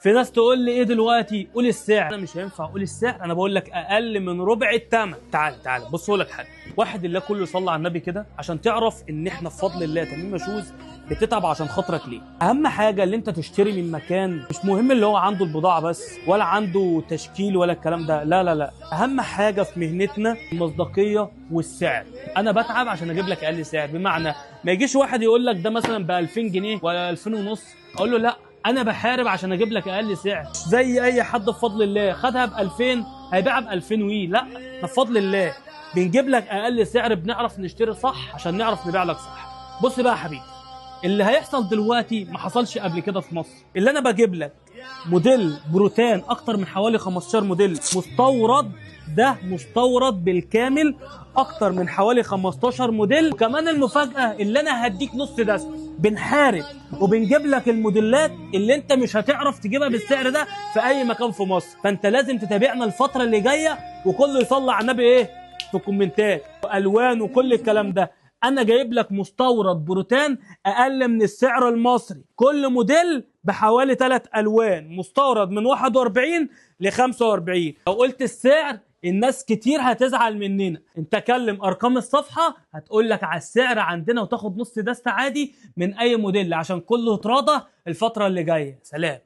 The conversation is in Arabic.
في ناس تقول لي ايه دلوقتي؟ قول السعر. انا مش هينفع اقول السعر، انا بقول لك اقل من ربع الثمن. تعال بص اقول لك حاجه. واحد الله كله صلى على النبي كده عشان تعرف ان احنا بفضل الله تميم شوز بتتعب عشان خاطرك ليه. اهم حاجه اللي انت تشتري من مكان مش مهم اللي هو عنده البضاعه بس ولا عنده تشكيل ولا الكلام ده، لا لا لا. اهم حاجه في مهنتنا المصداقيه والسعر. انا بتعب عشان اجيب لك اقل سعر، بمعنى ما يجيش واحد يقول لك ده مثلا ب 2000 جنيه ولا 2000 ونص اقول له لا، انا بحارب عشان اجيب لك اقل سعر. زي اي حد بفضل الله خدها ب 2000 هيبيعها ب 2000 وي، لا، بفضل الله بنجيب لك اقل سعر، بنعرف نشتري صح عشان نعرف نبيع لك صح. بص بقى يا حبيبي، اللي هيحصل دلوقتي ما حصلش قبل كده في مصر. اللي انا بجيب لك موديل بروتان اكتر من حوالي 15 موديل مستورد، ده مستورد بالكامل اكتر من حوالي 15 موديل. وكمان المفاجأة اللي انا هديك نص دسم، بنحارب وبنجيب لك الموديلات اللي انت مش هتعرف تجيبها بالسعر ده في اي مكان في مصر. فانت لازم تتابعنا الفترة اللي جاية، وكله يصلي على النبي ايه في الكومنتات، والوان وكل الكلام ده. انا جايب لك مستورد بروتان اقل من السعر المصري، كل موديل بحوالي 3 الوان، مستورد من 41 ل 45. لو قلت السعر الناس كتير هتزعل مننا. انت كلم ارقام الصفحه هتقول لك على السعر عندنا وتاخد نص دست عادي من اي موديل عشان كله يتراضى الفتره اللي جايه. سلام.